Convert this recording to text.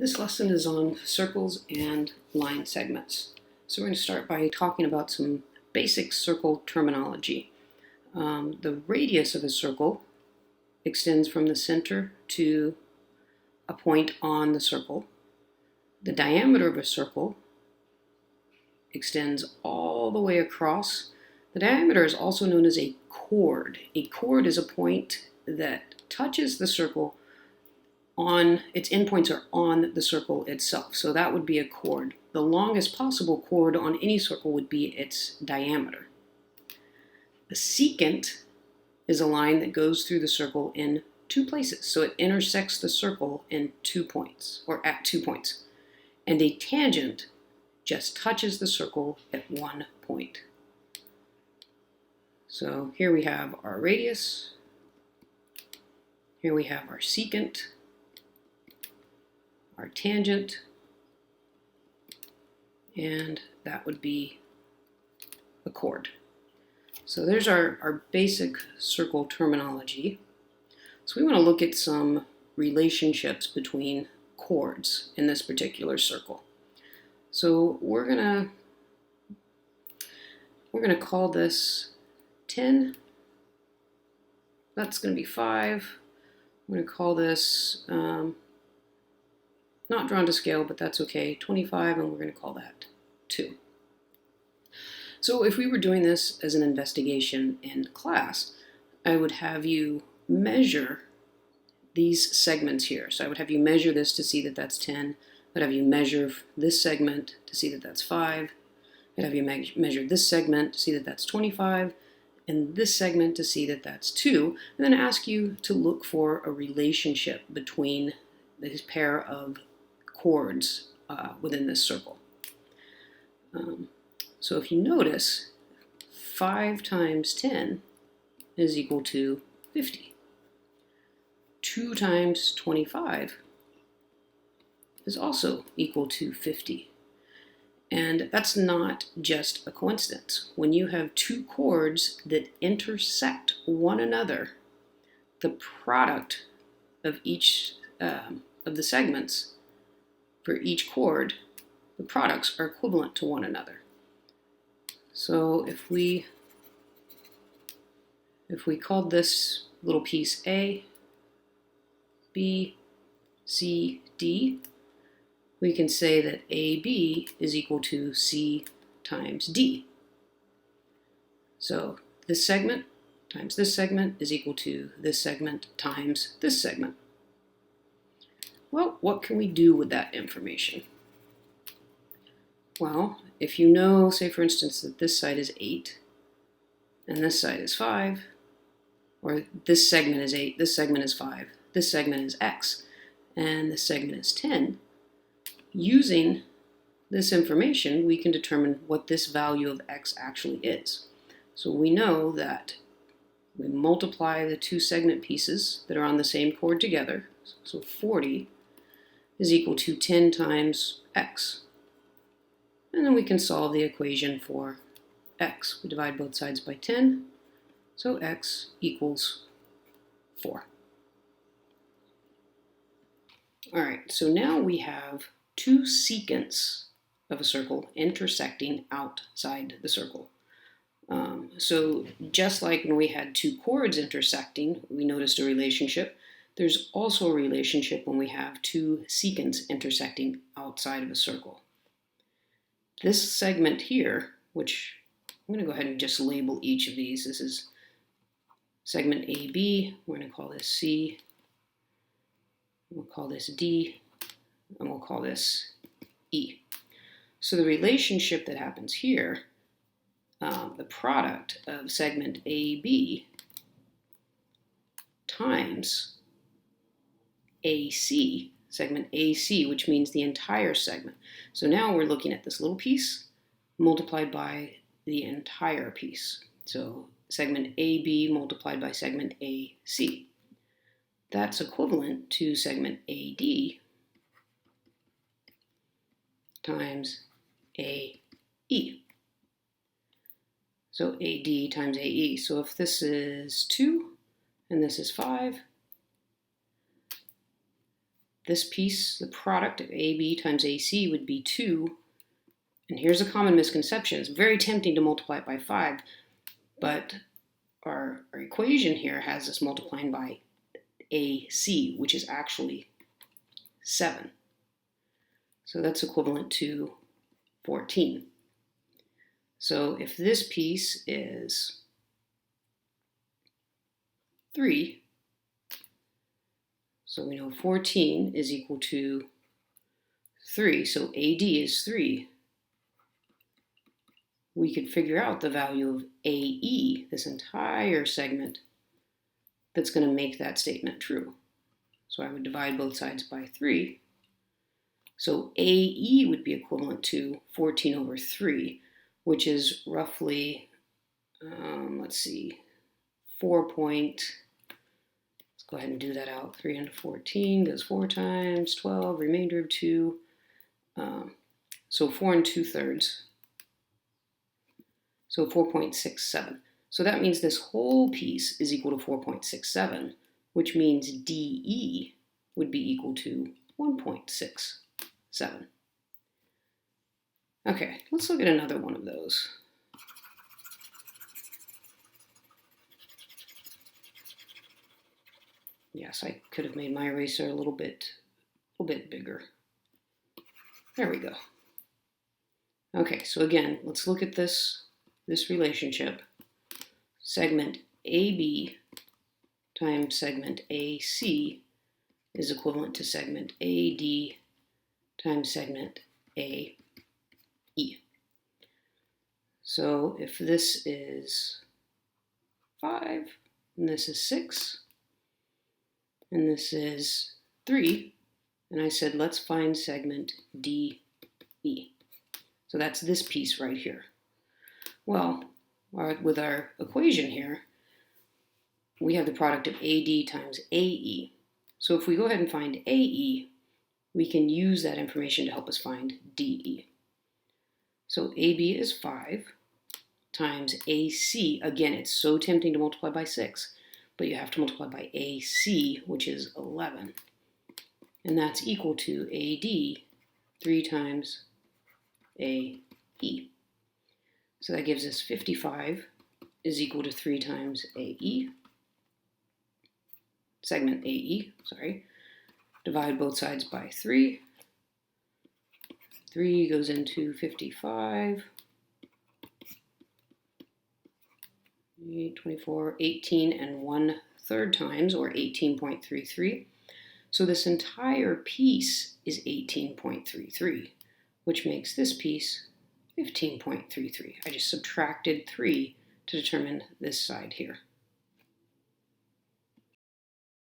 This lesson is on circles and line segments. So we're going to start by talking about some basic circle terminology. The radius of a circle extends from the center to a point on the circle. The diameter of a circle extends all the way across. The diameter is also known as a chord. A chord is a point that touches the circle on its endpoints are on the circle itself. So that would be a chord. The longest possible chord on any circle would be its diameter. A secant is a line that goes through the circle in two places. So it intersects the circle in 2 points, or at 2 points. And a tangent just touches the circle at 1 point. So here we have our radius. Here we have our secant, our tangent, and that would be a chord. So there's our basic circle terminology. So we want to look at some relationships between chords in this particular circle. So we're gonna call this 10. That's going to be 5. I'm going to call this not drawn to scale, but that's okay, 25, and we're going to call that 2. So if we were doing this as an investigation in class, I would have you measure these segments here. So I would have you measure this to see that that's 10. I'd have you measure this segment to see that that's 5. I'd have you measure this segment to see that that's 25, and this segment to see that that's 2, and then ask you to look for a relationship between this pair of chords within this circle. So if you notice, 5 times 10 is equal to 50. 2 times 25 is also equal to 50. And that's not just a coincidence. When you have 2 chords that intersect one another, the product of each of the segments for each chord, the products are equivalent to one another. So if we called this little piece A, B, C, D, we can say that AB is equal to C times D. So this segment times this segment is equal to this segment times this segment. Well, what can we do with that information? Well, if you know, say for instance, that this side is 8 and this side is 5, or this segment is 8, this segment is 5, this segment is X, and this segment is 10, using this information, we can determine what this value of X actually is. So we know that we multiply the 2 segment pieces that are on the same chord together. So 40 is equal to 10 times X. And then we can solve the equation for X. We divide both sides by 10, so X equals 4. All right, so now we have 2 secants of a circle intersecting outside the circle. So just like when we had 2 chords intersecting, we noticed a relationship. There's also a relationship when we have 2 secants intersecting outside of a circle. This segment here, which I'm going to go ahead and just label each of these. This is segment AB. We're going to call this C. We'll call this D. And we'll call this E. So the relationship that happens here, the product of segment AB times AC, segment AC, which means the entire segment. So now we're looking at this little piece multiplied by the entire piece. So segment AB multiplied by segment AC. That's equivalent to segment AD times AE. So AD times AE. So if this is 2 and this is 5, this piece, the product of AB times AC would be 2. And here's a common misconception. It's very tempting to multiply it by 5, but our equation here has us multiplying by AC, which is actually 7. So that's equivalent to 14. So if this piece is 3, so we know 14 is equal to 3, so AD is 3. We could figure out the value of AE, this entire segment, that's going to make that statement true. So I would divide both sides by 3. So AE would be equivalent to 14 over 3, which is roughly, let's see, 4 point, let's go ahead and do that out. 3 into 14 goes 4 times 12, remainder of 2. So 4 2/3. So 4.67. So that means this whole piece is equal to 4.67, which means DE would be equal to 1.67. Okay, let's look at another one of those. Yes, I could have made my eraser a little bit bigger. There we go. Okay, so again, let's look at this relationship. Segment AB times segment AC is equivalent to segment AD times segment AE. So if this is 5, and this is 6, and this is 3, and I said let's find segment DE. So that's this piece right here. Well, with our equation here, we have the product of AD times AE. So if we go ahead and find AE, we can use that information to help us find DE. So AB is 5 times AC. Again, it's so tempting to multiply by 6, but you have to multiply by AC, which is 11. And that's equal to AD 3 times AE. So that gives us 55 is equal to 3 times AE, segment AE, sorry. Divide both sides by 3. 3 goes into 55. 8, 24, 18 and 1/3 times, or 18.33. So this entire piece is 18.33, which makes this piece 15.33. I just subtracted 3 to determine this side here.